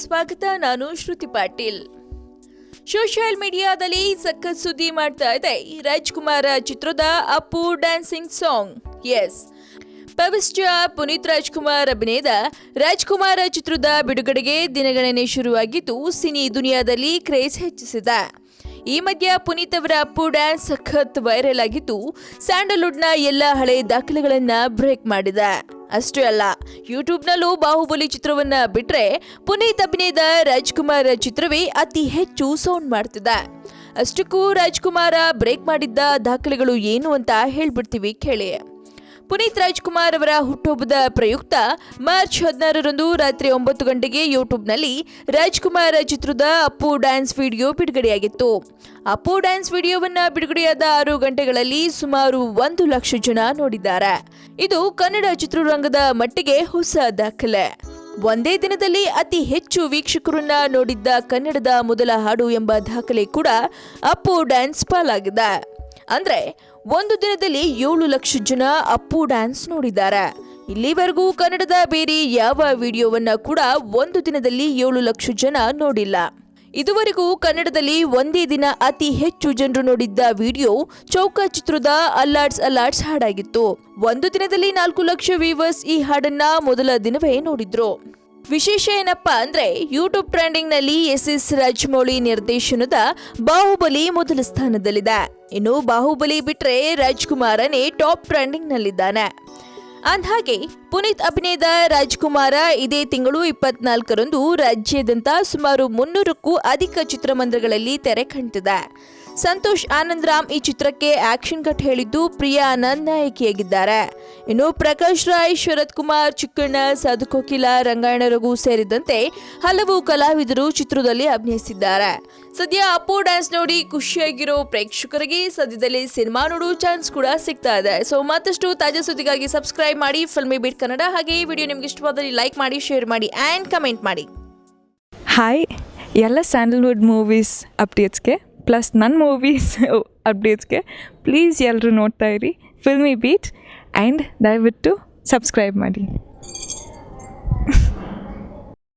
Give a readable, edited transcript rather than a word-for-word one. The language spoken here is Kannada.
ಸ್ವಾಗತ. ನಾನು ಶ್ರುತಿ ಪಾಟೀಲ್. ಸೋಷಿಯಲ್ ಮೀಡಿಯಾದಲ್ಲಿ ಸಖತ್ ಸುದ್ದಿ ಮಾಡ್ತಾ ಇದೆ ರಾಜ್ಕುಮಾರ ಚಿತ್ರದ Appu dancing song. Yes, power star Puneeth Rajkumar ಅಭಿನಯದ ರಾಜ್ಕುಮಾರ ಚಿತ್ರದ ಬಿಡುಗಡೆಗೆ ದಿನಗಣನೆ ಶುರುವಾಗಿದ್ದು ಸಿನಿ ದುನಿಯಾದಲ್ಲಿ ಕ್ರೇಜ್ ಹೆಚ್ಚಿಸಿದೆ. ಈ ಮಧ್ಯ ಪುನೀತ್ ಅವರ ಅಪ್ಪು ಡ್ಯಾನ್ಸ್ ಸಖತ್ ವೈರಲ್ ಆಗಿದ್ದು ಸ್ಯಾಂಡಲ್ವುಡ್ನ ಎಲ್ಲ ಹಳೆ ದಾಖಲೆಗಳನ್ನ ಬ್ರೇಕ್ ಮಾಡಿದೆ. ಅಷ್ಟೇ ಅಲ್ಲ, ಯೂಟ್ಯೂಬ್ನಲ್ಲೂ ಬಾಹುಬಲಿ ಚಿತ್ರವನ್ನ ಬಿಟ್ರೆ ಪುನೀತ್ ಅಭಿನಯದ ರಾಜ್ಕುಮಾರ್ ಚಿತ್ರವೇ ಅತಿ ಹೆಚ್ಚು ಸೌಂಡ್ ಮಾಡ್ತಿದೆ. ಅಷ್ಟಕ್ಕೂ ರಾಜ್ಕುಮಾರ ಬ್ರೇಕ್ ಮಾಡಿದ್ದ ದಾಖಲೆಗಳು ಏನು ಅಂತ ಹೇಳ್ಬಿಡ್ತೀವಿ ಕೇಳಿ. ಪುನೀತ್ ರಾಜ್ಕುಮಾರ್ ಅವರ ಹುಟ್ಟುಹಬ್ಬದ ಪ್ರಯುಕ್ತ ಮಾರ್ಚ್ 16ರಂದು ರಾತ್ರಿ 9 ಗಂಟೆಗೆ ಯೂಟ್ಯೂಬ್ನಲ್ಲಿ ರಾಜ್ಕುಮಾರ್ ಚಿತ್ರದ ಅಪ್ಪು ಡ್ಯಾನ್ಸ್ ವಿಡಿಯೋ ಬಿಡುಗಡೆಯಾಗಿತ್ತು. ಅಪ್ಪು ಡ್ಯಾನ್ಸ್ ವಿಡಿಯೋವನ್ನ ಬಿಡುಗಡೆಯಾದ 6 ಗಂಟೆಗಳಲ್ಲಿ ಸುಮಾರು 1 ಲಕ್ಷ ಜನ ನೋಡಿದ್ದಾರೆ. ಇದು ಕನ್ನಡ ಚಿತ್ರರಂಗದ ಮಟ್ಟಿಗೆ ಹೊಸ ದಾಖಲೆ. ಒಂದೇ ದಿನದಲ್ಲಿ ಅತಿ ಹೆಚ್ಚು ವೀಕ್ಷಕರನ್ನ ನೋಡಿದ್ದ ಕನ್ನಡದ ಮೊದಲ ಹಾಡು ಎಂಬ ದಾಖಲೆ ಕೂಡ ಅಪ್ಪು ಡ್ಯಾನ್ಸ್ ಪಾಲಾಗಿದೆ. ಅಂದ್ರೆ ಒಂದು ದಿನದಲ್ಲಿ 7 ಲಕ್ಷ ಜನ ಅಪ್ಪು ಡ್ಯಾನ್ಸ್ ನೋಡಿದ್ದಾರೆ. ಇಲ್ಲಿವರೆಗೂ ಕನ್ನಡದ ಬೇರೆ ಯಾವ ವಿಡಿಯೋವನ್ನ ಕೂಡ ಒಂದು ದಿನದಲ್ಲಿ 7 ಲಕ್ಷ ಜನ ನೋಡಿಲ್ಲ. ಇದುವರೆಗೂ ಕನ್ನಡದಲ್ಲಿ ಒಂದೇ ದಿನ ಅತಿ ಹೆಚ್ಚು ಜನರು ನೋಡಿದ್ದ ವಿಡಿಯೋ ಚೌಕ ಚಿತ್ರದ ಅಲ್ಲಾಡ್ಸ್ ಹಾಡಾಗಿತ್ತು. ಒಂದು ದಿನದಲ್ಲಿ 4 ಲಕ್ಷ ವ್ಯೂವರ್ಸ್ ಈ ಹಾಡನ್ನ ಮೊದಲ ದಿನವೇ ನೋಡಿದ್ರು. ವಿಶೇಷ ಏನಪ್ಪಾ ಅಂದ್ರೆ ಯೂಟ್ಯೂಬ್ ಟ್ರೆಂಡಿಂಗ್ ನಲ್ಲಿ ಎಸ್ ರಾಜಮೌಳಿ ನಿರ್ದೇಶನದ ಬಾಹುಬಲಿ ಮೊದಲ ಸ್ಥಾನದಲ್ಲಿದೆ. ಇನ್ನು ಬಾಹುಬಲಿ ಬಿಟ್ರೆ ರಾಜ್ಕುಮಾರನೇ ಟಾಪ್ ಟ್ರೆಂಡಿಂಗ್ ನಲ್ಲಿದ್ದಾನೆ. ಅಂದ್ಹಾಗೆ ಪುನೀತ್ ಅಭಿನಯದ ರಾಜ್ಕುಮಾರ ಇದೇ ತಿಂಗಳು 24ರಂದು ರಾಜ್ಯಾದ್ಯಂತ ಸುಮಾರು 300ಕ್ಕೂ ಅಧಿಕ ಚಿತ್ರಮಂದಿರಗಳಲ್ಲಿ ತೆರೆ ಕಾಣ್ತಿದೆ. ಸಂತೋಷ್ ಆನಂದ್ ರಾಮ್ ಈ ಚಿತ್ರಕ್ಕೆ ಆಕ್ಷನ್ ಕಟ್ ಹೇಳಿದ್ದು ಪ್ರಿಯಾ ಆನಂದ್ ನಾಯಕಿಯಾಗಿದ್ದಾರೆ. ಇನ್ನು ಪ್ರಕಾಶ್ ರಾಯ್, ಶರತ್ ಕುಮಾರ್, ಚಿಕ್ಕಣ್ಣ, ಸಾಧು ಕೋಕಿಲ, ರಂಗಾಯಣ ರಘು ಸೇರಿದಂತೆ ಹಲವು ಕಲಾವಿದರು ಚಿತ್ರದಲ್ಲಿ ಅಭಿನಯಿಸಿದ್ದಾರೆ. ಸದ್ಯ ಅಪ್ಪು ಡ್ಯಾನ್ಸ್ ನೋಡಿ ಖುಷಿಯಾಗಿರೋ ಪ್ರೇಕ್ಷಕರಿಗೆ ಸದ್ಯದಲ್ಲಿ ಸಿನಿಮಾ ನೋಡೋ ಚಾನ್ಸ್ ಕೂಡ ಸಿಗ್ತಾ ಇದೆ. ಸೊ ಮತ್ತಷ್ಟು ತಾಜಾ ಸುದ್ದಿಗಾಗಿ ಸಬ್ಸ್ಕ್ರೈಬ್ ಮಾಡಿ ಫಿಲ್ಮಿ ಬೀಟ್ ಕನ್ನಡ. ಹಾಗೆ ಈ ವಿಡಿಯೋ ನಿಮ್ಗೆ ಇಷ್ಟವಾದಲ್ಲಿ ಲೈಕ್ ಮಾಡಿ, ಶೇರ್ ಮಾಡಿ ಆ್ಯಂಡ್ ಕಮೆಂಟ್ ಮಾಡಿ. ಹಾಯ್, ಎಲ್ಲ ಸ್ಯಾಂಡಲ್ವುಡ್ ಮೂವೀಸ್ ಅಪ್ಡೇಟ್ಸ್ಗೆ ಪ್ಲಸ್ ನನ್ನ ಮೂವೀಸ್ ಅಪ್ಡೇಟ್ಸ್ಗೆ ಪ್ಲೀಸ್ ಎಲ್ಲರೂ ನೋಡ್ತಾ ಇರಿ ಫಿಲ್ಮಿ ಬೀಟ್ ಆ್ಯಂಡ್ ದಯವಿಟ್ಟು ಸಬ್ಸ್ಕ್ರೈಬ್ ಮಾಡಿ.